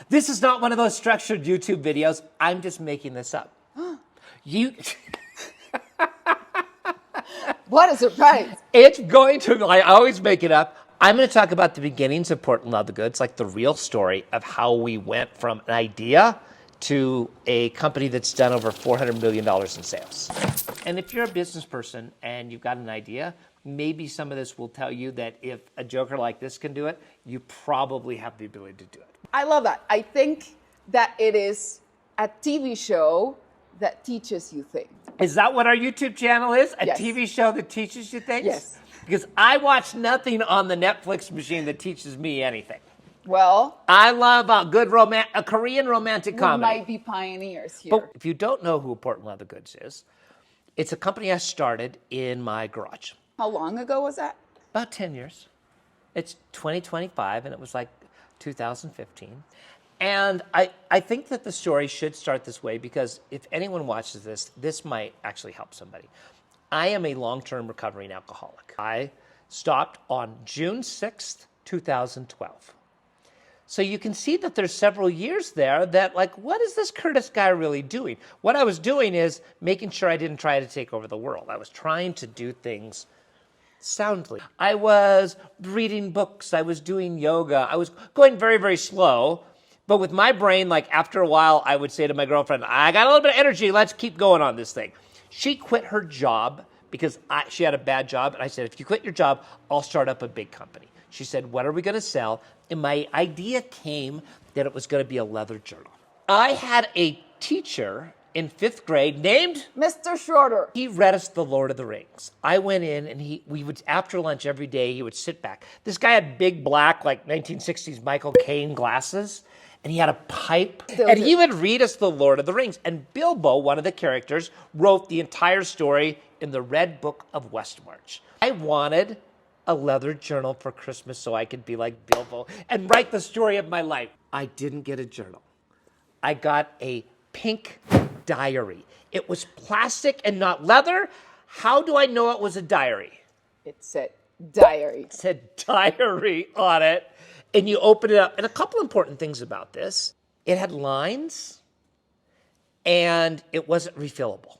This is not one of those structured YouTube videos. I'm just making this up. You... What a surprise. It's going to, I always make it up. I'm going to talk about the beginnings of Portland Leather Goods, like the real story of how we went from an idea to a company that's done over $400 million in sales. And if you're a business person and you've got an idea, maybe some of this will tell you that if a joker like this can do it, you probably have the ability to do it. I love that. I think that it is a TV show that teaches you things. Is that what our YouTube channel is? A Yes. TV show that teaches you things? Yes. Because I watch nothing on the Netflix machine that teaches me anything. Well, I love a Korean romantic we comedy. might be pioneers here. But if you don't know who Portland Leather Goods is, it's a company I started in my garage. How long ago was that? About 10 years. It's 2025, and it was like 2015. And I think that the story should start this way because if anyone watches this, this might actually help somebody. I am a long-term recovering alcoholic. I stopped on June 6th, 2012. So you can see that there's several years there that, like, what is this Curtis guy really doing? What I was doing is making sure I didn't try to take over the world. I was trying to do things soundly. I was reading books. I was doing yoga. I was going very, very slow. But with my brain, like, after a while, I would say to my girlfriend, I got a little bit of energy. Let's keep going on this thing. She quit her job because she had a bad job. And I said, if you quit your job, I'll start up a big company. She said, what are we going to sell? And my idea came that it was going to be a leather journal. I had a teacher in 5th grade named Mr. Schroeder. He read us The Lord of the Rings. I went in and we would, after lunch every day, he would sit back. This guy had big black, like 1960s Michael Caine glasses. And he had a pipe, and he would read us The Lord of the Rings. And Bilbo, one of the characters, wrote the entire story in the Red Book of Westmarch. I wanted a leather journal for Christmas so I could be like Bilbo and write the story of my life. I didn't get a journal. I got a pink diary. It was plastic and not leather. How do I know it was a diary? It said diary. It said diary on it. And you open it up. And a couple important things about this. It had lines, and it wasn't refillable.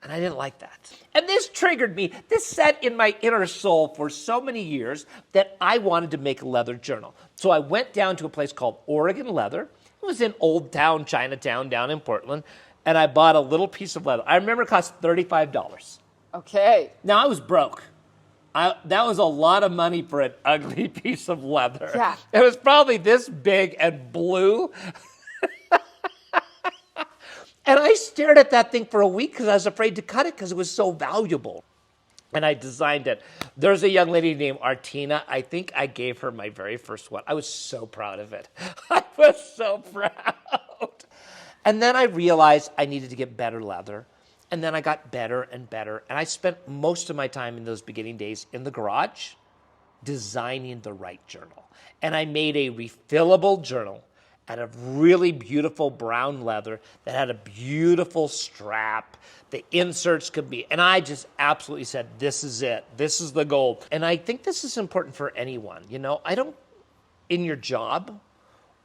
And I didn't like that. And this triggered me. This sat in my inner soul for so many years that I wanted to make a leather journal. So I went down to a place called Oregon Leather. It was in Old Town, Chinatown, down in Portland. And I bought a little piece of leather. I remember it cost $35. Okay. Now, I was broke. That was a lot of money for an ugly piece of leather. Yeah. It was probably this big and blue. And I stared at that thing for a week because I was afraid to cut it because it was so valuable. And I designed it. There's a young lady named Artina. I think I gave her my very first one. I was so proud of it. I was so proud. And then I realized I needed to get better leather. And then I got better and better. And I spent most of my time in those beginning days in the garage designing the right journal. And I made a refillable journal out of really beautiful brown leather that had a beautiful strap. The inserts could be, and I just absolutely said, this is it. This is the goal. And I think this is important for anyone. You know, in your job,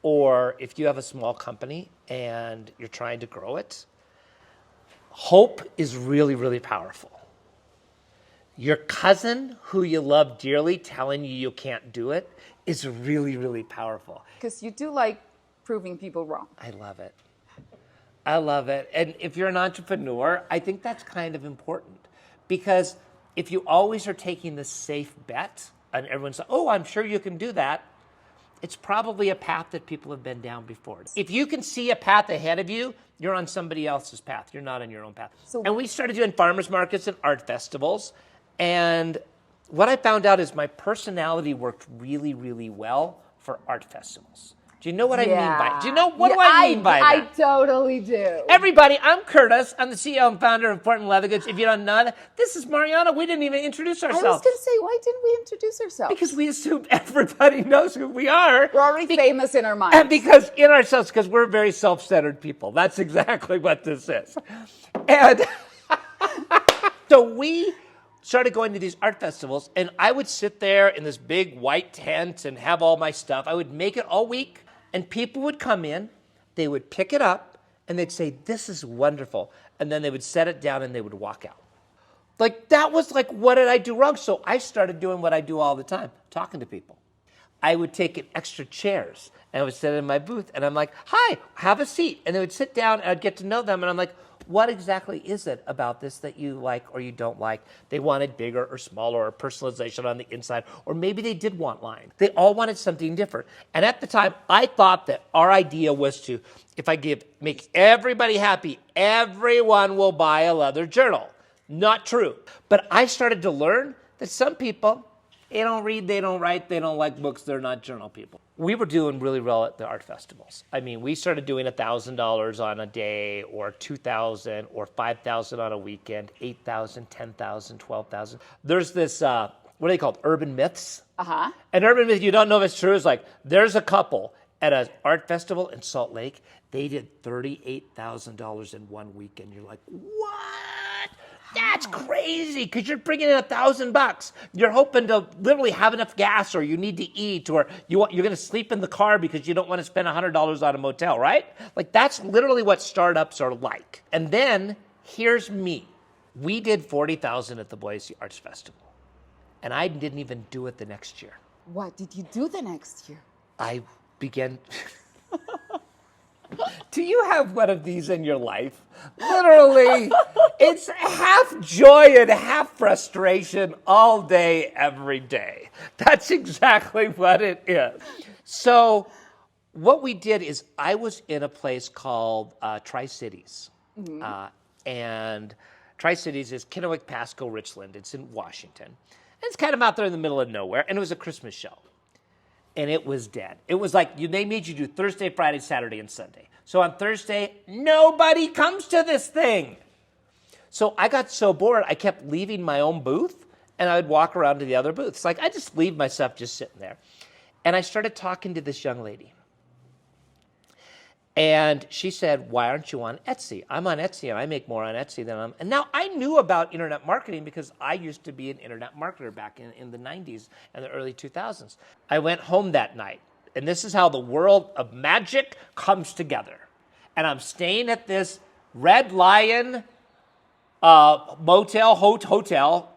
or if you have a small company and you're trying to grow it, hope is really, really powerful. Your cousin who you love dearly telling you can't do it is really, really powerful. Because you do like proving people wrong. I love it. I love it. And if you're an entrepreneur, I think that's kind of important. Because if you always are taking the safe bet and everyone's like, oh, I'm sure you can do that, it's probably a path that people have been down before. If you can see a path ahead of you, you're on somebody else's path. You're not on your own path. And we started doing farmers markets and art festivals. And what I found out is my personality worked really, really well for art festivals. Do you know what I mean by it? Do you know what do I mean by that? I totally do. Everybody, I'm Curtis. I'm the CEO and founder of Portland Leather Goods. If you don't know that, this is Mariana. We didn't even introduce ourselves. I was going to say, why didn't we introduce ourselves? Because we assume everybody knows who we are. We're already famous in our minds. And because we're very self-centered people. That's exactly what this is. And so we started going to these art festivals, and I would sit there in this big white tent and have all my stuff. I would make it all week. And people would come in, they would pick it up, and they'd say, this is wonderful. And then they would set it down and they would walk out. Like, that was like, what did I do wrong? So I started doing what I do all the time, talking to people. I would take in extra chairs, and I would sit in my booth, and I'm like, hi, have a seat. And they would sit down, and I'd get to know them, and I'm like, what exactly is it about this that you like or you don't like? They wanted bigger or smaller or personalization on the inside, or maybe they did want line. They all wanted something different. And at the time, I thought that our idea was to, if I make everybody happy, everyone will buy a leather journal. Not true. But I started to learn that some people, they don't read, they don't write, they don't like books, they're not journal people. We were doing really well at the art festivals. I mean, we started doing $1,000 on a day, or $2,000, or $5,000 on a weekend, $8,000, $10,000, $12,000. There's this, what are they called, urban myths? Uh-huh. An urban myth, you don't know if it's true, is like, there's a couple at an art festival in Salt Lake, they did $38,000 in 1 weekend. You're like, what? That's crazy, because you're bringing in $1,000. You're hoping to literally have enough gas, or you need to eat, or you're going to sleep in the car because you don't want to spend $100 on a motel, right? Like, that's literally what startups are like. And then here's me. We did $40,000 at the Boise Arts Festival, and I didn't even do it the next year. What did you do the next year? I began... Do you have one of these in your life? Literally, it's half joy and half frustration all day, every day. That's exactly what it is. So what we did is I was in a place called Tri-Cities. Mm-hmm. And Tri-Cities is Kennewick, Pasco, Richland. It's in Washington. And it's kind of out there in the middle of nowhere. And it was a Christmas show. And it was dead. It was like they made you do Thursday, Friday, Saturday, and Sunday. So on Thursday, nobody comes to this thing. So I got so bored, I kept leaving my own booth, and I would walk around to the other booths. Like, I just leave my stuff just sitting there. And I started talking to this young lady. And she said, why aren't you on Etsy? I'm on Etsy, and I make more on Etsy than I'm... And now I knew about internet marketing because I used to be an internet marketer back in the 90s and the early 2000s. I went home that night, and this is how the world of magic comes together. And I'm staying at this Red Lion hotel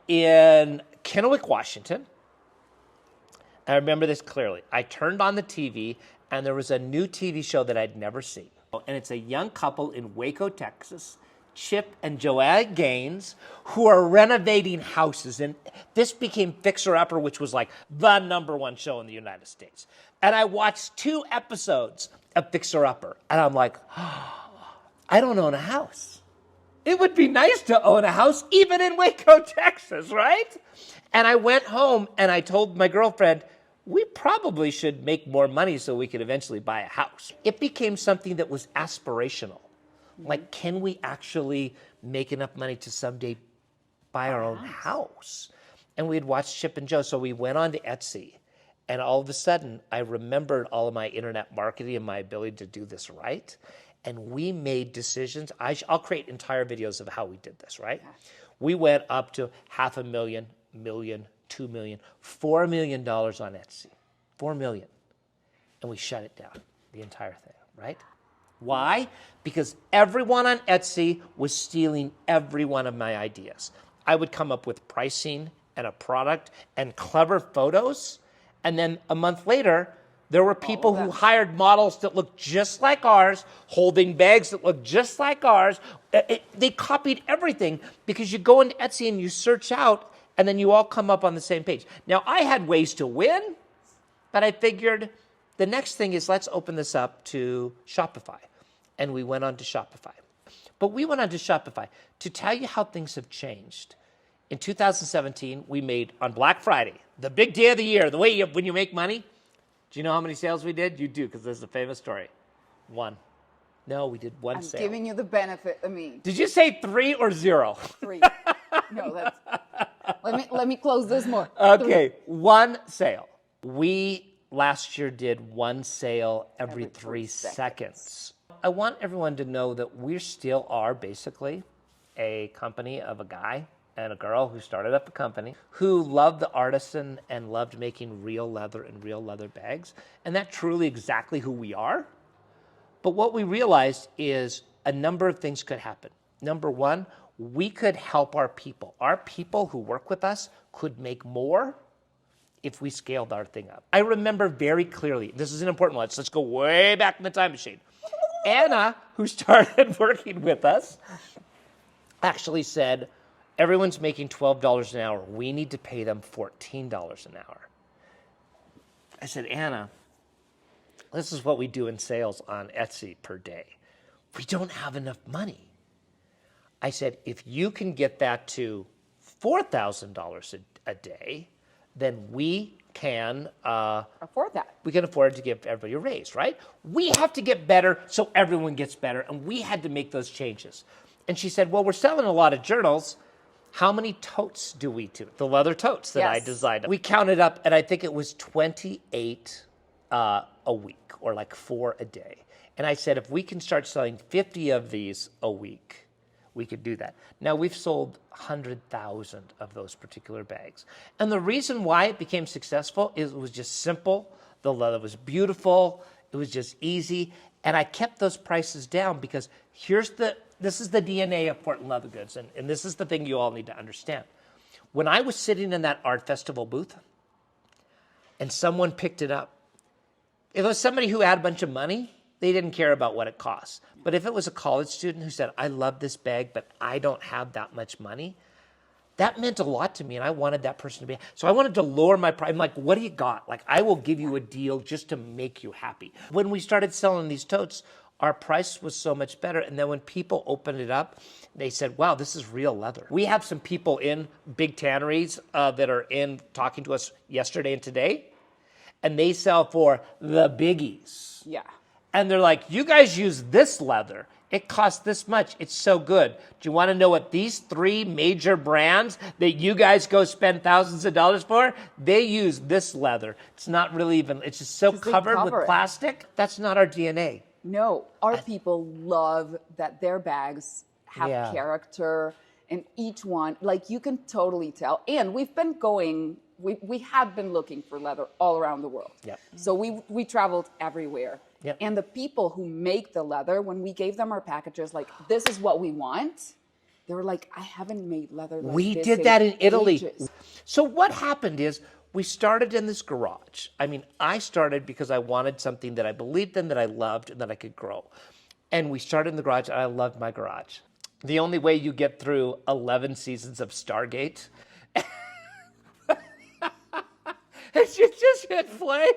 in Kennewick, Washington. I remember this clearly. I turned on the TV, and there was a new TV show that I'd never seen. And it's a young couple in Waco, Texas, Chip and Joanna Gaines, who are renovating houses. And this became Fixer Upper, which was like the #1 show in the United States. And I watched 2 episodes of Fixer Upper. And I'm like, oh, I don't own a house. It would be nice to own a house, even in Waco, Texas, right? And I went home and I told my girlfriend, we probably should make more money so we could eventually buy a house. It became something that was aspirational. Like, can we actually make enough money to someday buy our own house? And we had watched Chip and Jo, so we went on to Etsy. And all of a sudden, I remembered all of my internet marketing and my ability to do this right. And we made decisions. I'll create entire videos of how we did this, right? Yeah. We went up to $500,000, million, $2 million, $4 million on Etsy. $4 million. And we shut it down, the entire thing, right? Why? Because everyone on Etsy was stealing every one of my ideas. I would come up with pricing and a product and clever photos, and then a month later, there were people who hired models that looked just like ours, holding bags that looked just like ours. They copied everything because you go into Etsy and you search out, and then you all come up on the same page. Now, I had ways to win, but I figured the next thing is let's open this up to Shopify. And we went on to Shopify. But we went on to Shopify to tell you how things have changed. In 2017, we made, on Black Friday, the big day of the year, when you make money, do you know how many sales we did? You do, because this is a famous story. 1. No, we did 1 sale. I'm giving you the benefit of me. Did you say 3 or 0? 3. No, that's... Let me close this more. Okay, 3. 1 sale. We last year did 1 sale every 3 seconds. I want everyone to know that we still are basically a company of a guy and a girl who started up a company who loved the artisan and loved making real leather and real leather bags. And that's truly exactly who we are. But what we realized is a number of things could happen. Number one, we could help our people. Our people who work with us could make more if we scaled our thing up. I remember very clearly, this is an important one, so let's go way back in the time machine. Anna, who started working with us, actually said, everyone's making $12 an hour. We need to pay them $14 an hour. I said, Anna, this is what we do in sales on Etsy per day. We don't have enough money. I said, if you can get that to $4,000 a day, then we can afford that. We can afford to give everybody a raise, right? We have to get better so everyone gets better, and we had to make those changes. And she said, well, we're selling a lot of journals. How many totes do we do? The leather totes that I designed. We counted up, and I think it was 28 a week, or like 4 a day. And I said, if we can start selling 50 of these a week, we could do that. Now, we've sold 100,000 of those particular bags. And the reason why it became successful is it was just simple. The leather was beautiful. It was just easy. And I kept those prices down because this is the DNA of Portland Leather Goods. And this is the thing you all need to understand. When I was sitting in that art festival booth and someone picked it up, if it was somebody who had a bunch of money, they didn't care about what it costs. But if it was a college student who said, I love this bag, but I don't have that much money, that meant a lot to me, and I wanted that person to be. So I wanted to lower my price. I'm like, what do you got? Like, I will give you a deal just to make you happy. When we started selling these totes, our price was so much better. And then when people opened it up, they said, wow, this is real leather. We have some people in big tanneries that are in talking to us yesterday and today, and they sell for the biggies. Yeah. And they're like, you guys use this leather. It costs this much. It's so good. Do you want to know what these 3 major brands that you guys go spend thousands of dollars for? They use this leather. It's not really even, it's just so covered with plastic. That's not our DNA. No, our people love that their bags have character, and each one, like, you can totally tell. And we've been going, we have been looking for leather all around the world. Yep. So we traveled everywhere. Yep. And the people who make the leather, when we gave them our packages, like, this is what we want, they were like, I haven't made leather like We this did that in Italy. ages. So what happened is we started in this garage. I mean, I started because I wanted something that I believed in, that I loved, and that I could grow. And we started in the garage, and I loved my garage. The only way you get through 11 seasons of Stargate is you just hit play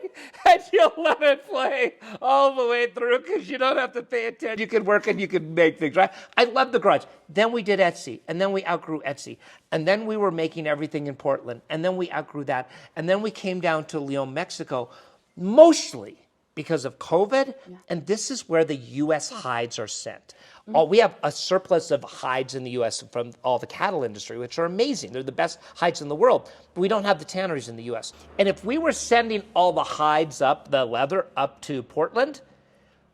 and you let it play all the way through because you don't have to pay attention. You can work and you can make things, right? I love the garage. Then we did Etsy, and then we outgrew Etsy. And then we were making everything in Portland, and then we outgrew that. And then we came down to León, Mexico, mostly because of COVID, and this is where the U.S. hides are sent. We have a surplus of hides in the U.S. from all the cattle industry, which are amazing. They're the best hides in the world, but we don't have the tanneries in the U.S. And if we were sending all the hides up, the leather up to Portland,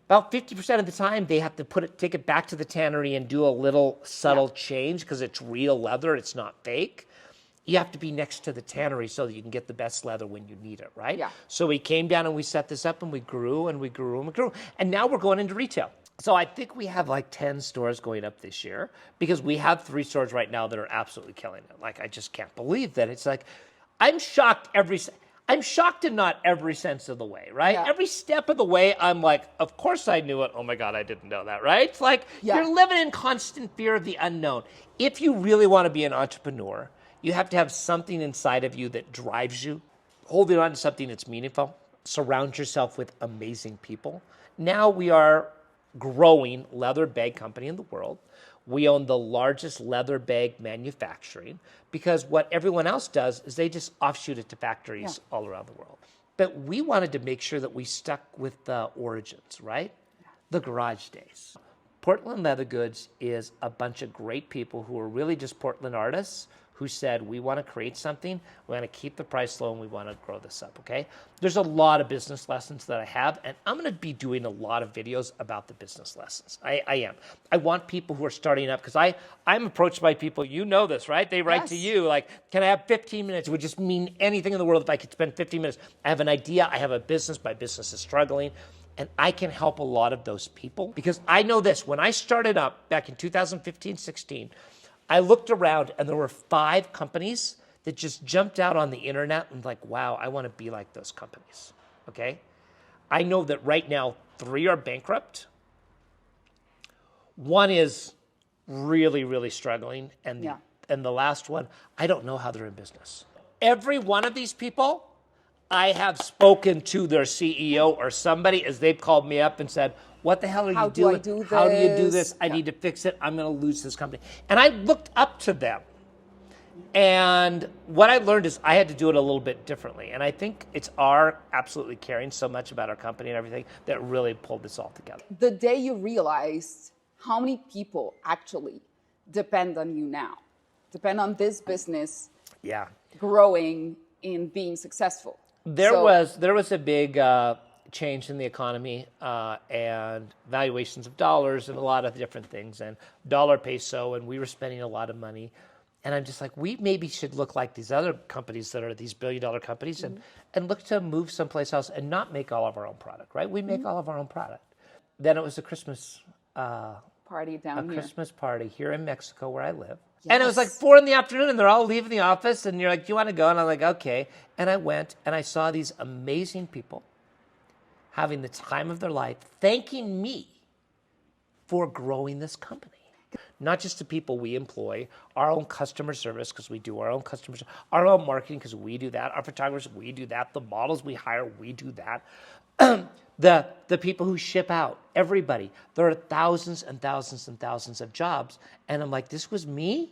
about 50% of the time they have to take it back to the tannery and do a little subtle change because it's real leather, it's not fake. You have to be next to the tannery so that you can get the best leather when you need it, right? Yeah. So we came down and we set this up, and we grew and we grew and we grew. And now we're going into retail. So I think we have like 10 stores going up this year because we have 3 stores right now that are absolutely killing it. Like, I just can't believe that. It's like, I'm shocked in not every sense of the way, right? Yeah. Every step of the way, I'm like, of course I knew it. Oh my God, I didn't know that, right? It's like you're living in constant fear of the unknown. If you really want to be an entrepreneur, you have to have something inside of you that drives you, holding on to something that's meaningful. Surround yourself with amazing people. Now we are growing leather bag company in the world. We own the largest leather bag manufacturing because what everyone else does is they just offshoot it to factories all around the world. But we wanted to make sure that we stuck with the origins, right? The garage days. Portland Leather Goods is a bunch of great people who are really just Portland artists who said, we want to create something, we want to keep the price low, and we want to grow this up, okay? There's a lot of business lessons that I have, and I'm going to be doing a lot of videos about the business lessons. I am. I want people who are starting up, because I'm approached by people, you know this, right? They write to you, like, can I have 15 minutes? It would just mean anything in the world if I could spend 15 minutes. I have an idea, I have a business, my business is struggling, and I can help a lot of those people, because I know this, when I started up back in 2015-16, I looked around and there were 5 companies that just jumped out on the internet and like, wow, I want to be like those companies, okay? I know that right now 3 are bankrupt. 1 is really, really struggling. And the last one, I don't know how they're in business. Every one of these people, I have spoken to their CEO or somebody as they've called me up and said, what the hell are you doing? How do you do this? I need to fix it. I'm going to lose this company. And I looked up to them. And what I learned is I had to do it a little bit differently. And I think it's our absolutely caring so much about our company and everything that really pulled this all together. The day you realized how many people actually depend on you now, depend on this business growing and being successful. There was a big change in the economy and valuations of dollars and a lot of different things and dollar peso, and we were spending a lot of money. And I'm just like, we maybe should look like these other companies that are these billion-dollar companies and look to move someplace else and not make all of our own product, right? We make all of our own product. Then it was a Christmas party down here. Christmas party here in Mexico where I live. Yes. And it was like 4 PM and they're all leaving the office and you're like, do you want to go? And I'm like, okay. And I went and I saw these amazing people having the time of their life, thanking me for growing this company. Not just the people we employ, our own customer service, because we do our own customer service, our own marketing, because we do that, our photographers, we do that, the models we hire, we do that. The people who ship out, everybody. There are thousands and thousands and thousands of jobs. And I'm like, this was me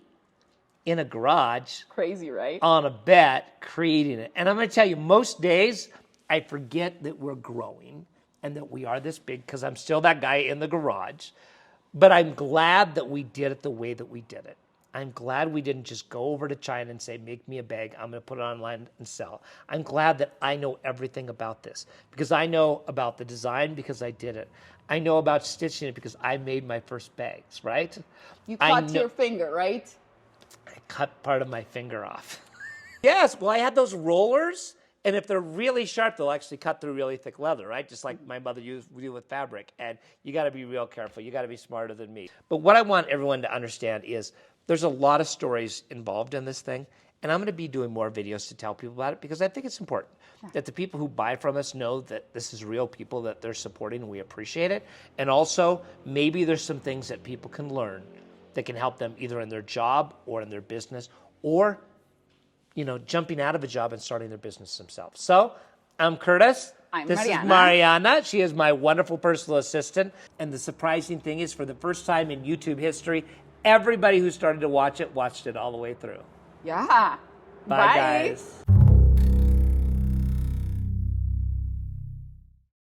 in a garage. Crazy, right? On a bet, creating it. And I'm going to tell you, most days, I forget that we're growing and that we are this big because I'm still that guy in the garage. But I'm glad that we did it the way that we did it. I'm glad we didn't just go over to China and say, make me a bag, I'm going to put it online and sell. I'm glad that I know everything about this because I know about the design because I did it. I know about stitching it because I made my first bags, right? You cut your finger, right? I cut part of my finger off. Yes, well, I had those rollers. And if they're really sharp, they'll actually cut through really thick leather, right? Just like my mother used to do with fabric. And you got to be real careful. You got to be smarter than me. But what I want everyone to understand is there's a lot of stories involved in this thing. And I'm going to be doing more videos to tell people about it because I think it's important that the people who buy from us know that this is real people that they're supporting and we appreciate it. And also, maybe there's some things that people can learn that can help them either in their job or in their business or jumping out of a job and starting their business themselves. So, I'm Curtis. This is Mariana. She is my wonderful personal assistant. And the surprising thing is, for the first time in YouTube history, everybody who started to watch it watched it all the way through. Yeah. Bye. Guys.